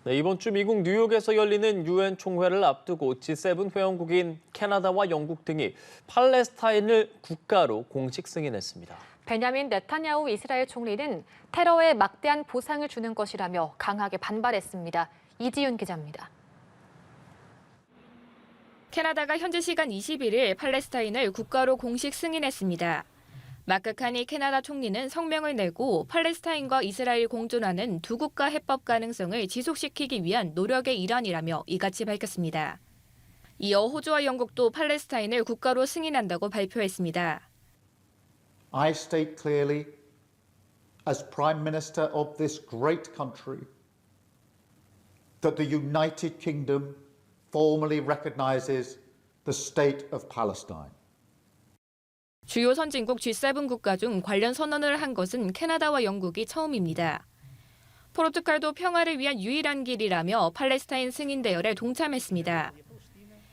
네, 이번 주 미국 뉴욕에서 열리는 유엔 총회를 앞두고 G7 회원국인 캐나다와 영국 등이 팔레스타인을 국가로 공식 승인했습니다. 베냐민 네타냐후 이스라엘 총리는 테러에 막대한 보상을 주는 것이라며 강하게 반발했습니다. 이지윤 기자입니다. 캐나다가 현지 시간 21일 팔레스타인을 국가로 공식 승인했습니다. 마크 카니 캐나다 총리는 성명을 내고 팔레스타인과 이스라엘 공존하는 두 국가 해법 가능성을 지속시키기 위한 노력의 일환이라며 이같이 밝혔습니다. 이어 호주와 영국도 팔레스타인을 국가로 승인한다고 발표했습니다. I state clearly, as Prime Minister of this great country, that the United Kingdom formally recognizes the state of Palestine. 주요 선진국 G7 국가 중 관련 선언을 한 것은 캐나다와 영국이 처음입니다. 포르투갈도 평화를 위한 유일한 길이라며 팔레스타인 승인 대열에 동참했습니다.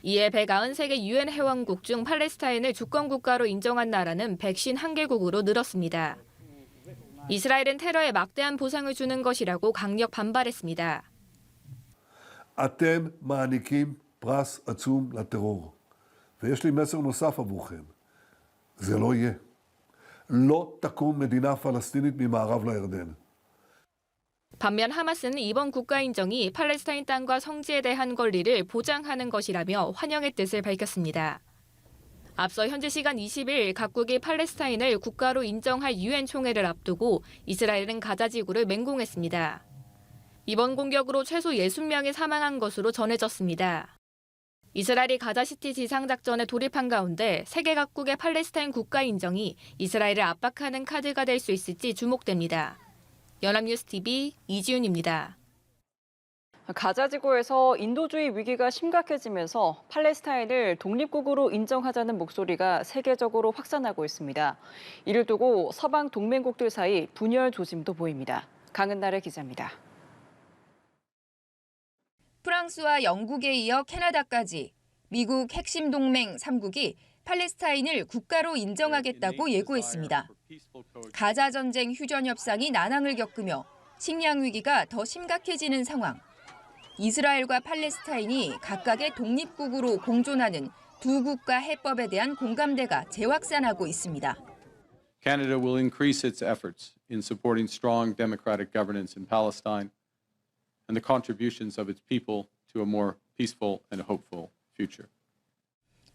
이에 193개 유엔 회원국 중 팔레스타인을 주권국가로 인정한 나라는 151개국으로 늘었습니다. 이스라엘은 테러에 막대한 보상을 주는 것이라고 강력 반발했습니다. אתם מעניקים פרס עצום לטרור. ויש לי מסר נוסף עבורכם. זה לא יהיה. לא תקום מדינה פלסטינית ממערב לירדן. 반면 하마스는 이번 국가 인정이 팔레스타인 땅과 성지에 대한 권리를 보장하는 것이라며 환영의 뜻을 밝혔습니다. 앞서 현지 시간 20일 각국이 팔레스타인을 국가로 인정할 유엔 총회를 앞두고 이스라엘은 가자 지구를 맹공했습니다. 이번 공격으로 최소 60명이 사망한 것으로 전해졌습니다. 이스라엘이 가자시티 지상작전에 돌입한 가운데 세계 각국의 팔레스타인 국가 인정이 이스라엘을 압박하는 카드가 될 수 있을지 주목됩니다. 연합뉴스TV 이지윤입니다. 가자 지구에서 인도주의 위기가 심각해지면서 팔레스타인을 독립국으로 인정하자는 목소리가 세계적으로 확산하고 있습니다. 이를 두고 서방 동맹국들 사이 분열 조짐도 보입니다. 강은나래 기자입니다. 프랑스와 영국에 이어 캐나다까지 미국 핵심 동맹 3국이 팔레스타인을 국가로 인정하겠다고 예고했습니다. 가자 전쟁 휴전 협상이 난항을 겪으며 식량 위기가 더 심각해지는 상황. 이스라엘과 팔레스타인이 각각의 독립국으로 공존하는 두 국가 해법에 대한 공감대가 재확산하고 있습니다. Canada will increase its efforts in supporting strong democratic governance in Palestine and the contributions of its people to a more peaceful and hopeful future.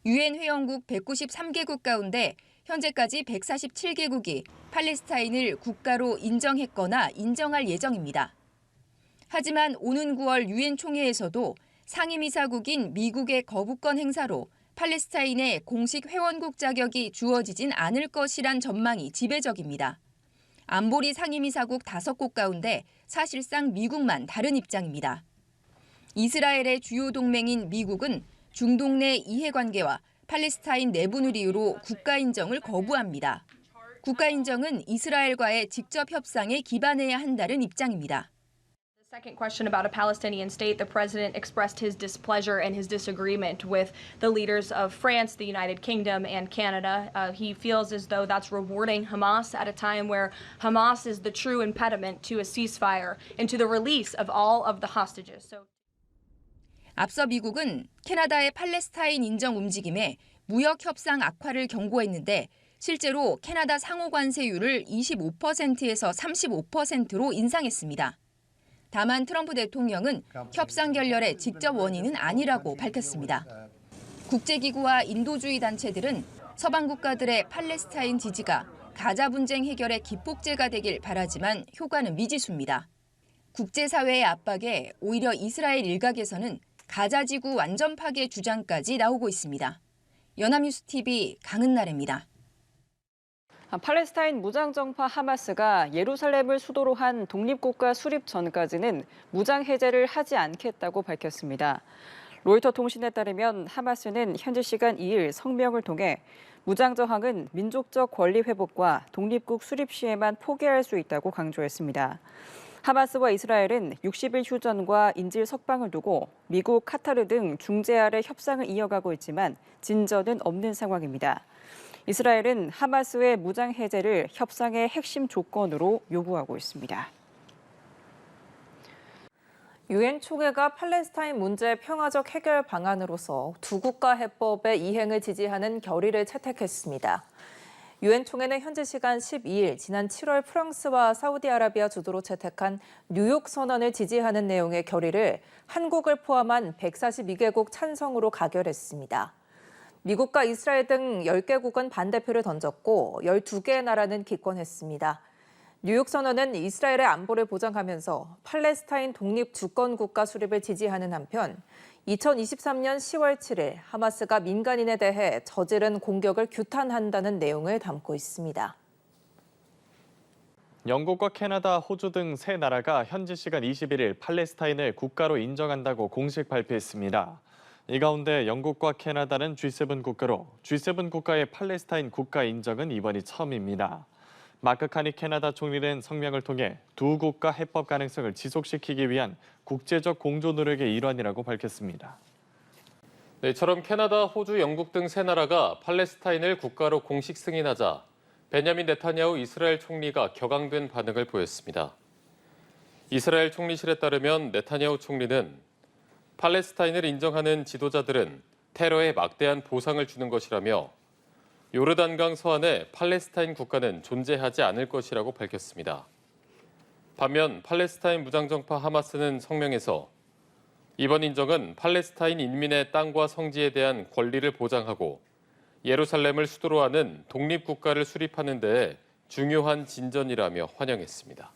유엔 회원국 193개국 가운데 현재까지 147개국이 팔레스타인을 국가로 인정했거나 인정할 예정입니다. 하지만 오는 9월 유엔 총회에서도 상임이사국인 미국의 거부권 행사로 팔레스타인의 공식 회원국 자격이 주어지진 않을 것이란 전망이 지배적입니다. 안보리 상임이사국 5곳 가운데 사실상 미국만 다른 입장입니다. 이스라엘의 주요 동맹인 미국은 중동 내 이해관계와 팔레스타인 내분을 이유로 국가 인정을 거부합니다. 국가 인정은 이스라엘과의 직접 협상에 기반해야 한다는 입장입니다. The second question about a Palestinian state, the president expressed his displeasure and his disagreement with the leaders of France, the United Kingdom, and Canada. He feels as though that's rewarding Hamas at a time where Hamas is the true impediment to a ceasefire and to the release of all of the hostages. 앞서 미국은 캐나다의 팔레스타인 인정 움직임에 무역 협상 악화를 경고했는데 실제로 캐나다 상호 관세율을 25%에서 35%로 인상했습니다. 다만 트럼프 대통령은 협상 결렬의 직접 원인은 아니라고 밝혔습니다. 국제기구와 인도주의 단체들은 서방 국가들의 팔레스타인 지지가 가자 분쟁 해결의 기폭제가 되길 바라지만 효과는 미지수입니다. 국제사회의 압박에 오히려 이스라엘 일각에서는 가자 지구 완전 파괴 주장까지 나오고 있습니다. 연합뉴스TV 강은나래입니다. 팔레스타인 무장정파 하마스가 예루살렘을 수도로 한 독립국가 수립 전까지는 무장 해제를 하지 않겠다고 밝혔습니다. 로이터 통신에 따르면 하마스는 현지 시간 2일 성명을 통해 무장 저항은 민족적 권리 회복과 독립국 수립 시에만 포기할 수 있다고 강조했습니다. 하마스와 이스라엘은 60일 휴전과 인질 석방을 두고 미국, 카타르 등 중재 아래 협상을 이어가고 있지만 진전은 없는 상황입니다. 이스라엘은 하마스의 무장 해제를 협상의 핵심 조건으로 요구하고 있습니다. 유엔 총회가 팔레스타인 문제 평화적 해결 방안으로서 두 국가 해법의 이행을 지지하는 결의를 채택했습니다. 유엔 총회는 현지 시간 12일 지난 7월 프랑스와 사우디아라비아 주도로 채택한 뉴욕 선언을 지지하는 내용의 결의를 한국을 포함한 142개국 찬성으로 가결했습니다. 미국과 이스라엘 등 10개국은 반대표를 던졌고 12개의 나라는 기권했습니다. 뉴욕 선언은 이스라엘의 안보를 보장하면서 팔레스타인 독립 주권 국가 수립을 지지하는 한편 2023년 10월 7일 하마스가 민간인에 대해 저지른 공격을 규탄한다는 내용을 담고 있습니다. 영국과 캐나다, 호주 등 세 나라가 현지 시간 21일 팔레스타인을 국가로 인정한다고 공식 발표했습니다. 이 가운데 영국과 캐나다는 G7 국가로 G7 국가의 팔레스타인 국가 인정은 이번이 처음입니다. 마크 카니 캐나다 총리는 성명을 통해 두 국가 해법 가능성을 지속시키기 위한 국제적 공조 노력의 일환이라고 밝혔습니다. 네, 이처럼 캐나다, 호주, 영국 등 세 나라가 팔레스타인을 국가로 공식 승인하자 베냐민 네타냐후 이스라엘 총리가 격앙된 반응을 보였습니다. 이스라엘 총리실에 따르면 네타냐후 총리는 팔레스타인을 인정하는 지도자들은 테러에 막대한 보상을 주는 것이라며 요르단강 서안에 팔레스타인 국가는 존재하지 않을 것이라고 밝혔습니다. 반면 팔레스타인 무장정파 하마스는 성명에서 이번 인정은 팔레스타인 인민의 땅과 성지에 대한 권리를 보장하고 예루살렘을 수도로 하는 독립국가를 수립하는 데에 중요한 진전이라며 환영했습니다.